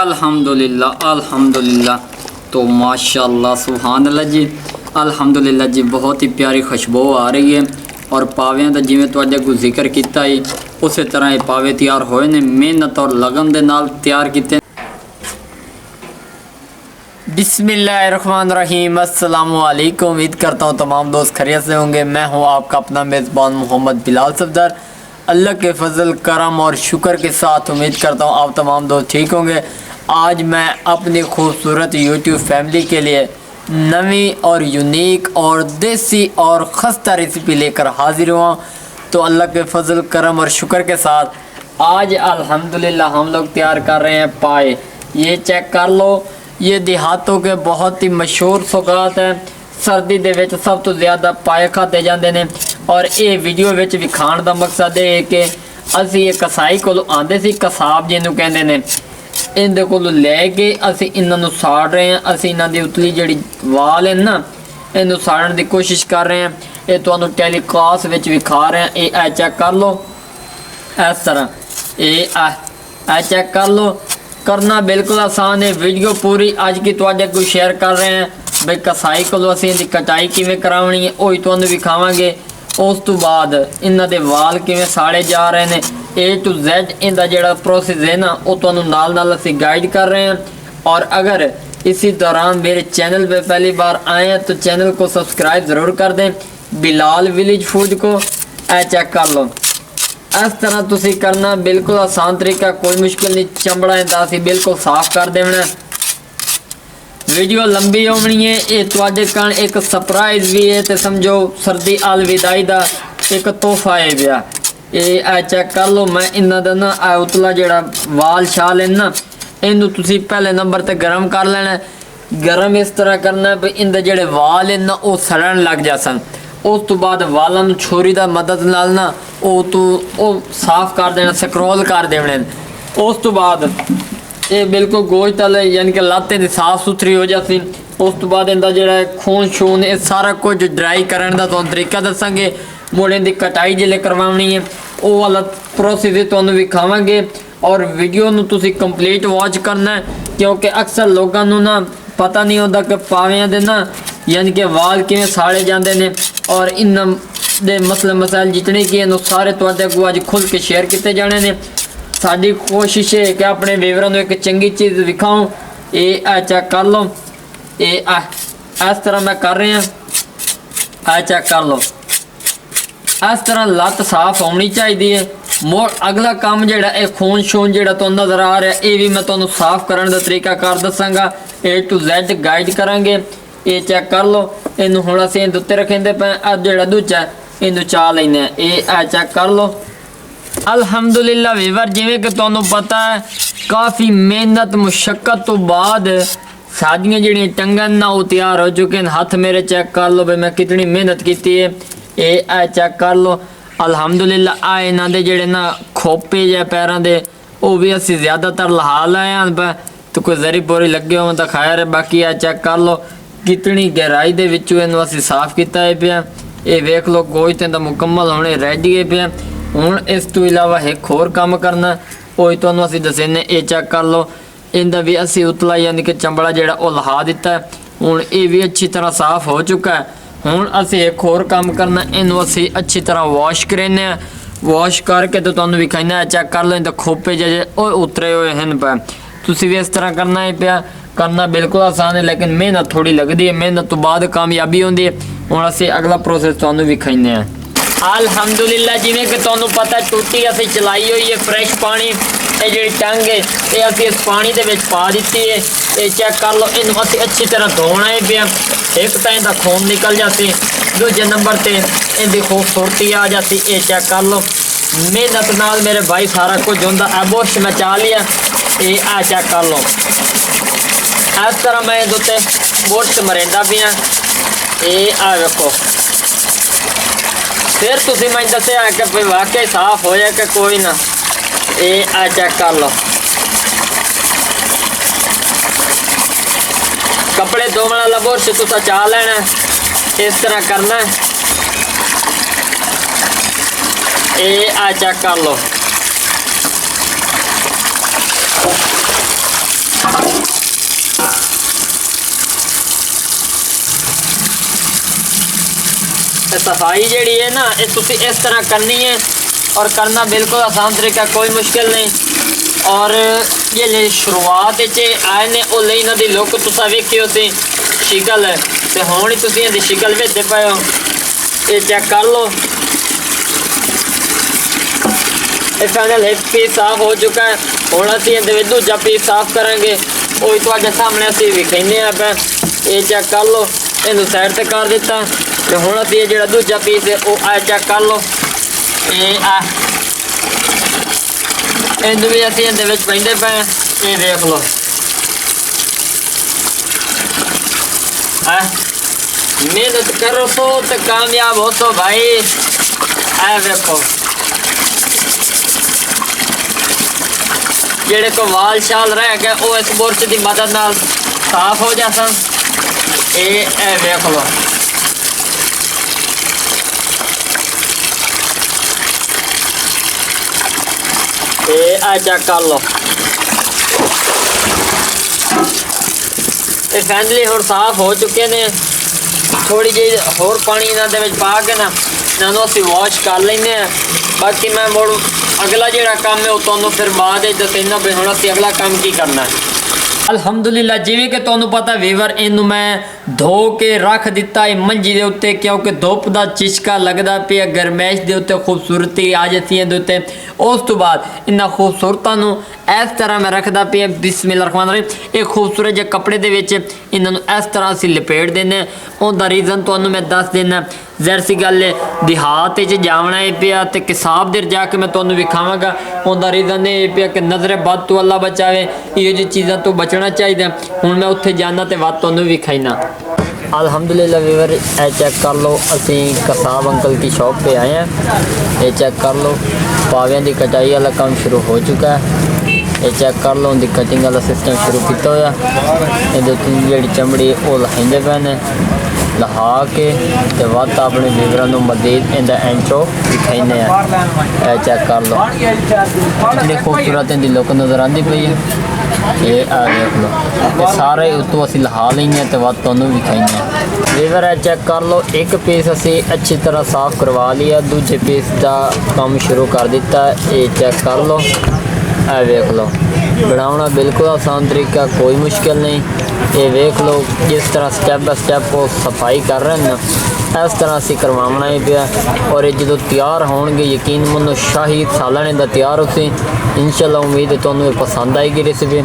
अल्हम्दुलिल्लाह अल्हम्दुलिल्लाह। तो माशाल्लाह सुभान अल्लाह जी, अल्हम्दुलिल्लाह जी। बहुत ही प्यारी खुशबू आ रही है और पावियां का जिवें तुहाडे को जिक्र किया है उस तरह ये पावे तैयार होए ने मेहनत और लगन के नाल तैयार किए। बिस्मिल्लाहिर्रहमानिर्रहीम। अस्सलामुअलैकुम। उम्मीद करता हूँ तमाम दोस्त खैरियत से होंगे। मैं हूँ आपका अपना मेज़बान मोहम्मद बिलाल सफदर। अल्लाह के फजल करम और शुक्र के साथ उम्मीद करता हूँ आप तमाम दोस्त ठीक होंगे। आज मैं अपनी खूबसूरत यूट्यूब फैमिली के लिए नवी और यूनिक और देसी और खस्ता रेसिपी लेकर हाजिर हुआ। तो अल्लाह के फजल करम और शुक्र के साथ आज अल्हम्दुलिल्लाह हम लोग तैयार कर रहे हैं पाए। ये चेक कर लो, ये देहातों के बहुत ही मशहूर सौगात है। सर्दी दे विच सब तो ज़्यादा पाए खाते जाते हैं और ये वीडियो विच विखाण का मकसद है कि असी एक कसाई को आते सी, कसाब जिन्हों कहते हैं, इनके को लैके असी इन्हों साड़ रहे हैं। असी इन्हों की उतली जी वाल है ना, इन्हों साड़न की कोशिश कर रहे हैं। ये तो टैलीकास्ट विच विखा रहे हैं। ये चेक कर लो इस तरह, ये चेक कर लो। करना बिल्कुल आसान है। वीडियो पूरी आज की तुहाडे को शेयर कर रहे हैं भाई कसाई को असीं इहदी कटाई किवें करावनी है वही तुहानूं विखावांगे। उस तो बाद इन्हां दे वाल किवें साड़े जा रहे हैं, A to Z इनका जिहड़ा प्रोसेस है ना वो तुहानूं नाल नाल असीं गाइड कर रहे हैं। और अगर इसी दौरान मेरे चैनल पे पहली बार आए हैं तो चैनल को सब्सक्राइब ज़रूर कर दें, बिलाल विलेज फूड को। चेक कर लो इस तरह तुसी करना, बिल्कुल आसान तरीका, कोई मुश्किल नहीं। चमड़ा इहदा असीं बिल्कुल साफ कर देना। वीडियो लंबी होनी है। ये तुहाडे कण एक सरप्राइज़ भी है तो समझो सर्दी अलविदाई का एक तोहफा है पिया। ये चेक कर लो। मैं इन्हां दा ना उतला जिहड़ा वाल शाल है ना इनू तुसी पहले नंबर ते गर्म कर लेना। गर्म इस तरह करना भी इनके जिहड़े वाल है ना वो सड़न लग जासन। उस तो बाद वालों में छुरी की मदद नाल ना वो साफ कर देना, स्क्रॉल कर देने। उस तो बाद ये बिल्कुल गोश्त वाले यानी कि लाते की साफ सुथरी हो जाती। उस तो बाद इनका जो खून शून ये सारा कुछ ड्राई करने का तो तरीका दसांगे। मुड़े की कटाई जिले करवानी है वो वाला प्रोसेस तुहानूं विखावांगे। और वीडियो नूं तुसीं कंप्लीट वॉच करना है क्योंकि अक्सर लोगों नूं ना पता नहीं होता कि पावियां दे ना यानी कि वाल किवें साड़े जाते हैं। और इन्हां दे मसले मसाइल जितने कि इन्हों सारे तुहाडे अगों अज खुल के शेयर किए जाने ने। साडी कोशिश है कि अपने व्यूअरां नूं एक चंगी चीज़ विखाऊं। ये चेक कर लो, ये इस तरह मैं कर रहे हैं। चेक कर लो इस तरह लत्त साफ होनी चाहिए। मोड़ अगला काम जिहड़ा ये खून शून जिहड़ा तुहानूं नज़र आ रहा है ये भी मैं तुहानूं साफ करने का तरीका कर दसांगा। A to Z गाइड करांगे। ये चेक कर लो। इनू हुण असीं इहदे उत्ते रखिंदे पे जिहड़ा दूजा इनू चा लैने। ये चेक कर लो। अल्हम्दुलिल्लाह वीवर जिवें कि तुहानूं पता है काफ़ी मेहनत मुशक्कत तो बाद सादियां जिहड़ियां टंगन ना वो तैयार हो चुके हैं। हथ मेरे चेक कर लो भाई मैं कितनी मेहनत की है। ये चेक कर लो। अल्हम्दुलिल्लाह आ इन्हां दे जिहड़े ना खोपे जे पैरां दे वो भी असीं ज़्यादातर लहा लाए हैं पे तो कोई जरी बोरी लगे हो तो खैर है। बाकी चेक कर लो कितनी गहराई दे विचों इन्हूं असीं साफ किया है पिया। ये वेख लो गोश्त इहदा मुकम्मल होने रेडी है पिया। हुण इस तो इलावा एक होर काम करना वो तुहानूं असीं दस्सने। ये चेक कर लो इनका भी असीं उतला यानी कि चंबड़ा जिहड़ा वो लहा दिता है। हुण ये भी अच्छी तरह साफ हो चुका है। हुण असीं एक होर काम करना, इनू असीं अच्छी तरह वॉश करेने। वॉश करके तो तुहानूं विखाइना। चेक कर लो इनके खोपे जे उतरे हुए हैं पे। तुसीं भी इस तरह करना है पिया। करना बिल्कुल आसान है लेकिन मेहनत थोड़ी लगती है। मेहनत तो बाद कामयाबी होती है। हुण असीं अगला प्रोसेस तुहानूं विखाइने। अल्हम्दुलिल्लाह जिवें कि तुहानूं पता टूटी असीं चलाई हुई है फ्रैश पानी। ये जिहड़ी टंग है ये असीं इस पानी दे विच पा दित्ती है। ये चेक कर लो इनू असीं अच्छी तरह धोना है पिया। एक तो इनका खून निकल जाती, दूजे नंबर पर इनकी खूबसूरती आ जाती। ये चेक कर लो मेहनत नाल मेरे भाई सारा कुछ होंदा। बुरश मैं चा लिया। ये चेक कर लो इस तरह मैं इहदे उत्ते बुरश मरेंदा पिया। ये वेखो फिर तुसीं मैं दस्सिया कि वाकई साफ हो जाए कि कोई ना। ये चेक कर लो कपड़े धोने वाला बुरश तुसा चा लेना इस तरह करना। ये चेक कर लो सफाई जी है ना ये तुसी इस तरह करनी है और करना बिल्कुल आसान तरीका, कोई मुश्किल नहीं। और ये ले शुरुआत आए ने वो ले इन्हों की लुक तुसा वेखी होती शिकल तो हुण ही तुसी इहदी शिकल वेखदे पे हो। ये चेक कर लो, ये फाइनल एक पीस साफ हो चुका है। हुण असीं इहदे दूजा पीस साफ करांगे, वो तुहाडे सामने असीं विखाने पे। ये चेक कर लो, इनू साइड से कर दिता तो हुण असीं ये जिहड़ा दूजा पीस है वो आ चेक कर लो। ये इनू भी असीं इहदे विच पैंदे पे। ये देख लो, मेहनत करो सो तो कामयाब हो सो भाई। ऐ देखो जेड़े को वाल शाल रह गए वो इस बुरश की मदद नाल साफ हो जाता। ये देख लो, ये चेक कर लो। ये फैनली हुण साफ हो चुके ने। थोड़ी जी होर पानी इन्हां दे विच पा के ना इन्हां असीं वॉश कर लैंदे हैं। बाकी मैं मुड़ अगला जिहड़ा काम है वो तुहानूं फिर बाद विच दस्सना भी हुण असीं अगला काम की करना है। अलहमदुलिल्लाह जिवें कि तुहानूं पता वीवर इनू मैं धो के रख दिता है मंजी दे उत्ते, क्योंकि धुप दा चिशका लगदा पिया गरमैश दे उत्ते खूबसूरती आ जाती है दे उत्ते। उस तो बाद इन्हां खूबसूरतां नूं इस तरह मैं रखदा पिया बिस्मिल्लाहिर्रहमानिर्रहीम। एक खूबसूरत जे कपड़े दे विच इन्हां नूं इस तरह असीं लपेट देने। उहदा रीज़न तुहानूं मैं दस देना। ज़ाहिर सी गल है देहात च जावना है पिया तो किसाब देर जाके मैं तुहानूं विखावांगा। उहदा रीज़न ये पिया कि नज़र बद तो अल्लाह बचावे, इहो जी चीज़ां तो बचना चाहिए। हुण मैं उत्थे जाना तो वध तुहानूं विखाईना। अल्हम्दुलिल्लाह वीवर ए चेक कर लो, असीं कसाब अंकल की शॉप पे आए हैं। ये चेक कर लो, पावियां की कटाई वाला काम शुरू हो चुका है। ये चेक कर लो, उनकी कटिंग वाला सिस्टम शुरू किया होया। ये जी चमड़ी वो लहाइंदे पे ने, लहा के तो वध अपने वीवरां नूं मज़ीद इहदा एंट्रो दिखाइने। ये चेक कर लो, कितनी खूबसूरत इहदी लुक नज़र आती पई है। ये आ देख लो, ये सारे उत्तों असीं लहा लईने तो वध तुहानूं विखाइने। वीवर है चेक कर लो, एक पीस असीं अच्छी तरह साफ करवा लिया, दूजे पीस का काम शुरू कर दिता। ये चेक कर लो, ए वेख लो, बनाना बिल्कुल आसान तरीका, कोई मुश्किल नहीं। ये वेख लो जिस तरह स्टैप बाय स्टैप वो सफाई कर रहे हैं ना, इस तरह असीं करवाना ही पिया। और ये जो तैयार होंगे यकीन मनो शाही सालने का तैयार होसी। इंशाल्लाह उम्मीद है तुहानूं पसंद आएगी रेसिपी।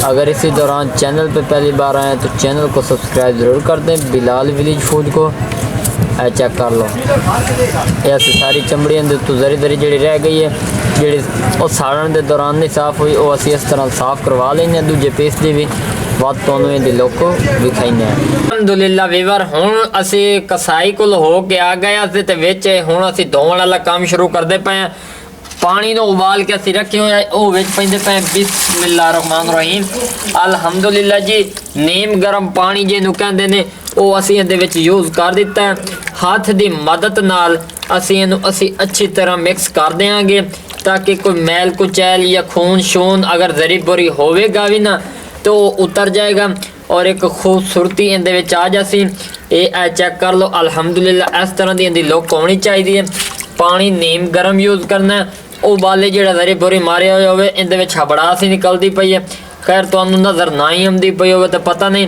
अगर इसी दौरान चैनल पे पहली बार आए तो चैनल को सब्सक्राइब ज़रूर कर दें, बिलाल विलेज फूड को। चेक कर लो, ये सारी चमड़ियां तो जरी जरी जी रह गई है, जी साड़न के दौरान नहीं साफ हुई, वो असी इस तरह साफ करवा लेंगे। दूजे पीस की भी वध तुहानूं इहदी लुक विखाइने। अलहमदुलिल्लाह वीवर हुण असी कसाई कोल हो के आ गए ते विच हुण असी धोण वाला काम शुरू करते पे हैं। पानी नूं उबाल के असी रखे हुए वो विच पैंदे पे बिस्मिल्लाहिर्रहमानिर्रहीम। अलहमदुलिल्लाह जी नीम गर्म पानी जिहनूं कहंदे ने वो असी इहदे विच यूज़ कर दिता है। हथ की मदद नाल असी इहनूं अच्छी तरह मिक्स कर देंगे ताकि कोई मैल कुचैल या खून शून अगर जरी बुरी होवेगा भी ना तो उतर जाएगा और एक खूबसूरती इहदे विच आ जासी। ये चेक कर लो, अलहमदुलिल्लाह इस तरह की इहदी लुक होनी चाहिए। पानी नीम गर्म यूज़ करना है, उबाले जिहड़ा जरी बुरी मारिया होवे इहदे विच हबड़ास ही निकलती पई है। खैर तुहानूं नज़र ना ही आउंदी पई होवे तो पता नहीं।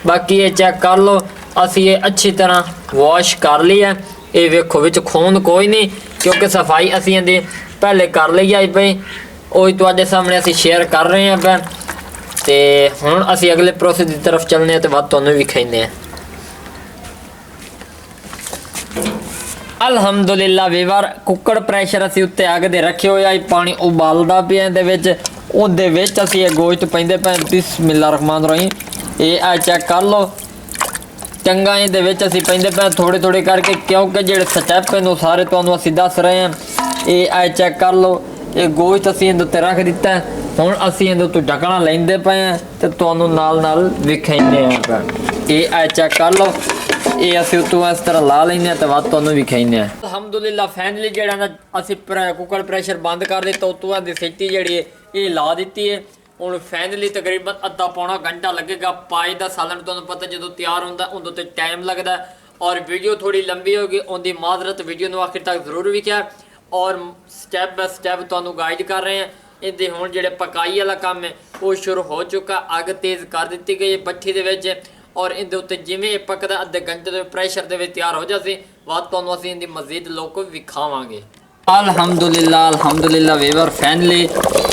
बाकी ये चेक कर लो, असी ये अच्छी तरह वॉश कर लिया। ये वेखो विच खून कोई नहीं क्योंकि सफाई असी इहदी पहले कर ली आई पई, वही तुहाडे सामने असी शेयर कर रहे हैं पे। ते हुण असी अगले प्रोसेस की तरफ चलने तो वध तुहानूं विखाइने। अलहमदुलिल्लाह वीवर कुकर प्रैशर असी उत्ते अग दे रखे हुए, पानी उबालदा पिया इहदे विच, उहदे विच असी ये गोश्त पैंदे पे बिस्मिल्लाहिर्रहमानिर्रहीम। ये चेक कर लो, चंगा इहदे विच असी पैंदे पे थोड़े थोड़े करके क्योंकि जिहड़े स्टैप हैं सारे तुहानूं असी दस रहे हैं। ये चेक कर लो, ये गोश्त असी इहदे उत्ते रख दिता है। हुण असी इहदे उत्ते ढकना लैंदे पे हैं ते तुहानूं नाल नाल विखाइने पे। ये चेक कर लो, ये असी उत्तों इस तरह ला लेंगे तो वध तुहानूं विखाइने। अलहमदुलिल्लाह फाइनली जिहड़ा ना असी कुकर प्रैशर बंद कर दिता, उत्तों दी सीटी जिहड़ी है ये ला दित्ती है। हुण फाइनली तकरीबन अद्धा पौना घंटा लगेगा। पाई दा सालन तुहानूं पता जो तैयार होंदा उहदे ते टाइम लगदा। और वीडियो थोड़ी लंबी होगी, उनकी माजरत। वीडियो को आखिर तक जरूर वेख्या और स्टैप बाय स्टैप तुहानू गाइड कर रहे हैं। इहदे हुण जिहड़े पकाई वाला काम है वो शुरू हो चुका। अग तेज़ कर दी गई भट्ठी दे विच और इहदे उत्ते जिवें पकदा अद्धे घंटे के प्रेशर दे विच तैयार हो जासी। बाद तुहानू असीं इहदी मज़ीद लुक विखावांगे। अल्हम्दुलिल्लाह अल्हम्दुलिल्लाह वीवर फैनली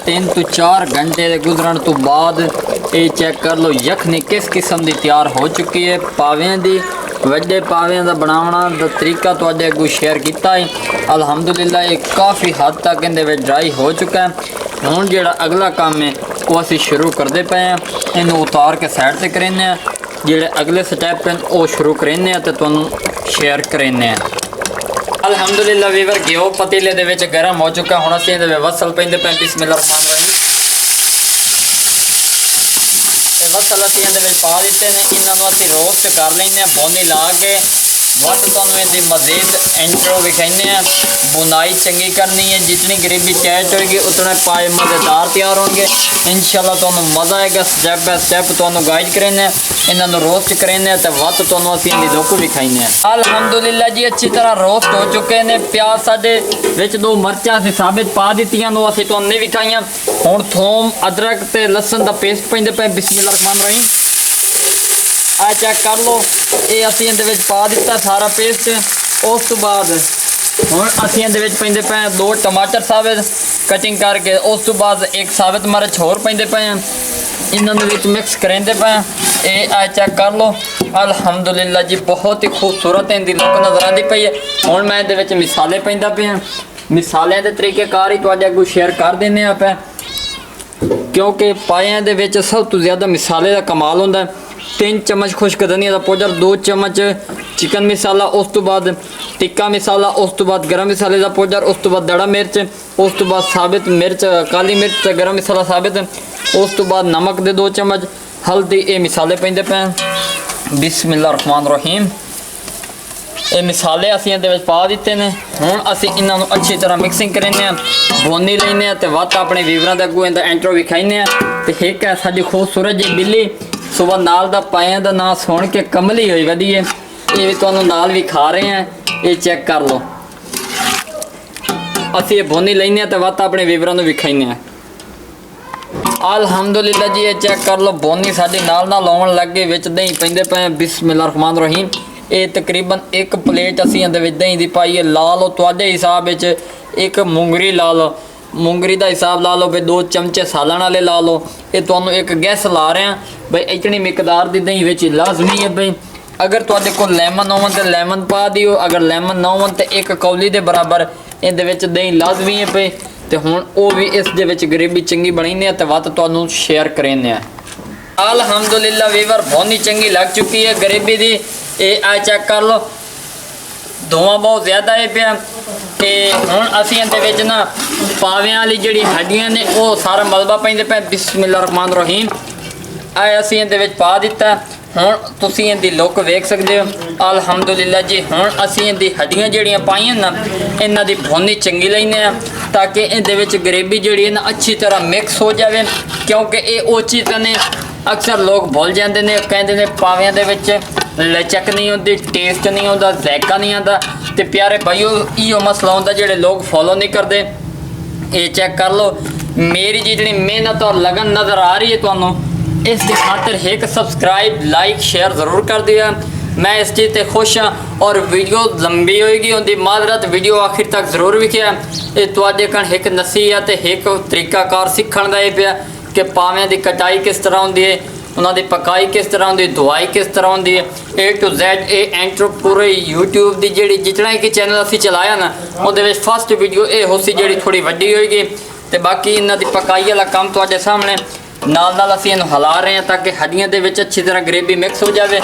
3 तो 4 घंटे के गुजरन तो बाद ये चेक कर लो यखनी किस किस्म की तैयार हो चुकी है। पावियां दी वड्डे पावियां दा बनावना दा तरीका तुहाडे अगों शेयर किया है। अल्हम्दुलिल्लाह ये काफ़ी हद तक इहदे विच ड्राई हो चुका है। हुण जिहड़ा अगला काम है वो असीं शुरू करते पे हैं। इन्हूं उतार के साइड ते करेंगे हैं। जिहड़े अगले स्टैप हैं वो शुरू करेंगे हैं तो तुहानूं शेयर करेंगे हैं। अल्हम्दुलिल्लाह वीवर घिओ पतीले दे विच गर्म हो चुका। हुण असीं इहदे विच वसल पैंदे पे बिस्मिल्लाहिर्रहमानिर्रहीम। ते वसल असीं इहदे विच पा दित्ते ने। इन्हां नूं असीं रोस्ट कर लैंदे हैं बोनी ला के। वध तुहानूं इहदी मज़ीद इंट्रो विखाइने हैं। बुनाई चंगी करनी है, जितनी ग्रेवी टाइट होगी उतने पाए मज़ेदार तैयार होंगे इंशाल्लाह। तुहानूं मज़ा आएगा। स्टैप बाय स्टैप तुहानूं गाइड करेंगे, इन्हां नूं रोस्ट करेंगे तो वध तुहानूं असीं इहदी लुक विखाइने हैं। अल्हम्दुलिल्लाह जी अच्छी तरह रोस्ट हो चुके हैं। प्याज साडे विच 2 मिर्चां असीं साबित पा दित्तियां, वो असीं तुहानूं नहीं विखाइयां। हुण थोम अदरक ते लसन दा पेस्ट पैंदे पे बिस्मिल्लाहिर्रहमानिर्रहीम। आ चेक कर लो ये असीं इहदे विच पा दिता सारा पेस्ट। उस तो बाद हुण असीं इहदे विच पैंदे पे 2 टमाटर साबित कटिंग करके। उस तो बाद 1 साबित मिर्च होर पैंदे पे इन्हां दे विच मिक्स करेंदे पे। ये आ चेक कर लो अल्हम्दुलिल्लाह जी बहुत ही खूबसूरत इहदी लुक नज़र आती पई है। हुण मैं इहदे विच मिसाले पैंदा पे मिसालियां दे तरीकेकार ही तुहाडे अगों शेयर कर दिंदे आ पे, क्योंकि पाइयां दे विच सब तो ज़्यादा मिसाले का कमाल होंदा है। 3 चम्मच खुश्क धनिया का पाउडर, 2 चम्मच चिकन मसाला, उस तो बाद टिक्का मसाला, उस तो बाद गरम मसाले का पाउडर, उस तो बाद दड़ा मिर्च, उस तो बाद साबित मिर्च काली मिर्च गरम मसाला साबित, उस तो बाद नमक दे 2 चम्मच, हल्दी। ये मिसाले पैंदे पे बिस्मिल्लाहिर्रहमानिर्रहीम। ये मिसाले असीं इहदे विच पा दित्ते ने। हुण असीं इन्हां नूं अच्छी तरह मिक्सिंग करेंगे हैं, भुनी लैंदे हैं ते वध अपने व्यूवरां दे अगों इहदा इंट्रो विखाइने हैं। ते इक है साडी खूबसूरत जी बिल्ली सुबह नाल दा पाइयां दा नाम सुन के कमली होई वधी है। ये भी तुहानूं नाल भी खा रहे हैं। ये चेक कर लो असीं ये भुनी लैंदे हैं ते वध अपने व्यूवरां नूं विखाइने हैं। अल्हम्दुलिल्लाह जी ये चेक कर लो बोनी साडी नाल नाल आउण लग गई। विच दही पैंदे पे बिस्मिल्लाहिर्रहमानिर्रहीम। ये तकरीबन 1 प्लेट असीं इहदे विच दही दी पाई है। ला लो तुहाडे हिसाब विच, 1 मूंगरी ला लो, मूंगरी का हिसाब ला लो भाई, 2 चमचे सालन वाले ला लो। ये तुहानूं एक गैस ला रहे हैं भाई इतनी मिकदार की दही विच लाजमी है भाई। अगर तुहाडे कोल लैमन होवन तो लैमन पा दिओ, अगर लैमन ना होवन तो 1 कौली के बराबर इहदे विच दही लाजमी है भाई। तो हुण वो भी इस दे विच ग्रेवी चंगी बनाईने तो वध तुहानूं शेयर करेंगे। अल्हम्दुलिल्लाह वीवर भुनी चंगी लग चुकी है ग्रेवी दी। ये आ चेक कर लो धुआं बहुत ज़्यादा है पिया। ते हुण असीं इहदे विच ना पावियां वाली जिहड़ी हड्डियां ने वो सारा मलबा पैंदे पे बिस्मिल्लाहिर्रहमानिर्रहीम। आ असीं इहदे विच पा दिता। हुण तुसीं इहदी लुक वेख सकदे हो। अल्हम्दुलिल्लाह जी हुण असीं इहदी हड्डियां जिहड़ियां पाईयां ना इन्हां दी भुनी चंगी लैंदे आ ताकि इहदे विच ग्रेवी जिहड़ी है ना अच्छी तरह मिक्स हो जाए, क्योंकि ये वो चीज़ां ने अक्सर लोग भुल जाते हैं। कहते हैं पावियां दे विच लचक नहीं होती, टेस्ट नहीं आता, जायका नहीं आता। तो प्यारे भाईओ इहो मसला होंदा जिहड़े लोग फॉलो नहीं करते। ये चेक कर लो मेरी जितनी मेहनत और लगन नज़र आ रही है तुहानूं, इस खातर एक सब्सक्राइब लाइक शेयर ज़रूर कर दिया। मैं इस चीज़ से खुश हाँ। और वीडियो लंबी होएगी उनकी माजरत, वीडियो आखिर तक जरूर विखिया। ये तुहाडे कण एक नसीहत एक तरीकाकार सीखण दा पिया कि पावियां दी कटाई किस तरह होंदी है, उन्होंने पकाई किस तरह होंदी, धुआई किस तरह होंदी है। A to Z ए एंट्रो पूरे यूट्यूब की जी जितना कि चैनल असी चलाया ना वो फस्ट वीडियो ये हो सी जी थोड़ी वड्डी होएगी। तो बाकी इन्हों की पकाई वाला काम तुहाडे सामने नाल नाल असीं इहनूं हिला रहे हैं ताकि हड्डियां दे विच अच्छी तरह ग्रेवी मिक्स हो जाए।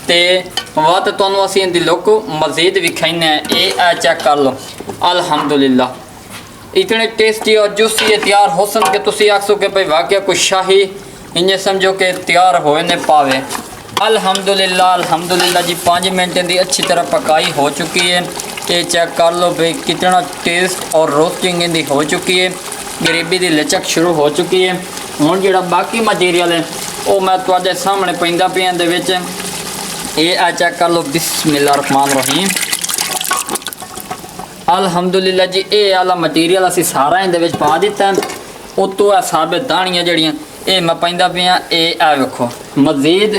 तो वध तुहानूं असीं इहदी लुक मज़ीद विखाइने हैं। ये आ चेक कर लो अल्हम्दुलिल्लाह इतने टेस्टी और जूसी ये तैयार हो सन कि तुसीं आखो कि भाई वाकई कुछ शाही इंजे समझो कि तैयार होए ने पावे। अल्हम्दुलिल्लाह जी 5 मिनट की अच्छी तरह पकाई हो चुकी है। ये चेक कर लो भाई कितना टेस्ट और रोस्टिंग इनकी हो चुकी है, ग्रेवी की लचक शुरू हो चुकी है। हुण जिहड़ा बाकी मटीरियल है वो मैं तुहाडे सामने पैंदा पिया दे विच ਇਹ ਆ ਚੈੱਕ ਕਰ ਲਓ। ਬਿਸਮਿल्लाह रहमान रहीम। अल्हम्दुलिल्लाह जी। ये वाला मटीरियल असी सारा इहदे विच पा दिता है। उतों आ साबित दाणियां जड़ियां ये मैं पाइंदा पिया, ये आ वेखो मज़ीद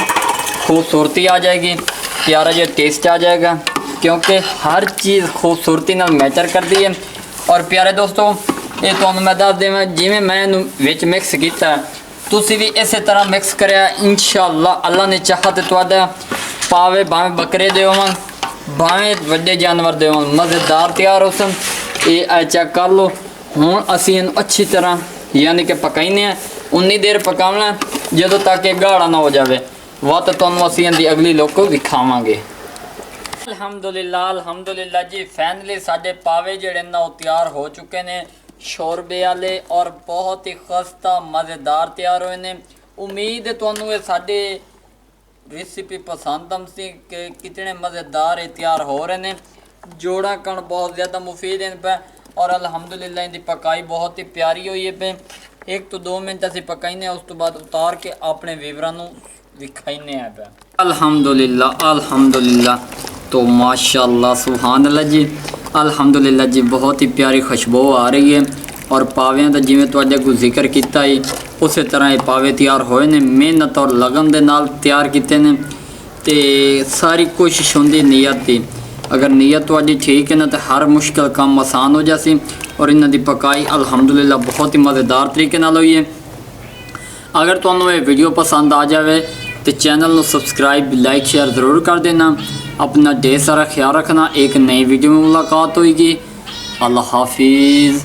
खूबसूरती आ जाएगी, प्यारा जो टेस्ट आ जाएगा, क्योंकि हर चीज़ खूबसूरती नाल मैटर करती है। और प्यारे दोस्तों ये तुहानूं मैं दस देवां, जिवें मैं इहनूं विच मिक्स कीता तुसीं भी इस तरह मिक्स करिया, इंशाअल्लाह अल्लाह ने चाहा ते तुहाडा पावे भावें बकरे दे होवन भावें वड्डे जानवर दे होवन मज़ेदार तैयार हो सन। ये चेक कर लो। हुण असीं इहनूं अच्छी तरह यानी कि पकाइने हैं। उन्नी देर पकावना जदों तक कि गाढ़ा ना हो जाए। वह तो तुहानूं असीं इहदी अगली लुक विखावांगे। अल्हम्दुलिल्लाह जी। फाइनली साडे पावे जिहड़े ना वो तैयार हो चुके ने, शोरबे वाले और बहुत ही खस्ता मज़ेदार तैयार हुए ने। उम्मीद है तुहानूं ये साडे रेसिपी पसंद आमसी कि कितने मज़ेदार ये तैयार हो रहे हैं। जोड़ा कण बहुत ज़्यादा मुफीद हैं पे और अल्हम्दुलिल्लाह इनकी पकाई बहुत ही प्यारी हुई है पे। 1 तो 2 मिनट असीं पकाइने, उस तो बाद उतार के अपने व्यूअरां नूं विखाइने पे। अल्हम्दुलिल्लाह अल्हम्दुलिल्लाह। तो माशाअल्लाह सुभान अल्लाह जी। अल्हम्दुलिल्लाह जी बहुत ही प्यारी खुशबू आ रही है। और पावियां का जिवें तुहाडे को जिक्र किया है उस तरह ये पावे तैयार होए ने, मेहनत और लगन दे नाल तैयार किए ने। ते सारी कोशिश होंदी नीयत की। अगर नीयत तुहाडी ठीक है ना तो हर मुश्किल काम आसान हो जासी। और इन्हां दी पकाई अल्हम्दुलिल्लाह बहुत ही मज़ेदार तरीके नाल हुई है। अगर तुहानूं ये वीडियो पसंद आ जाए तो चैनल को सब्सक्राइब लाइक शेयर ज़रूर कर देना। अपना ढेर सारा ख्याल रखना। एक नई वीडियो में मुलाकात होगी। अल्लाह हाफिज़।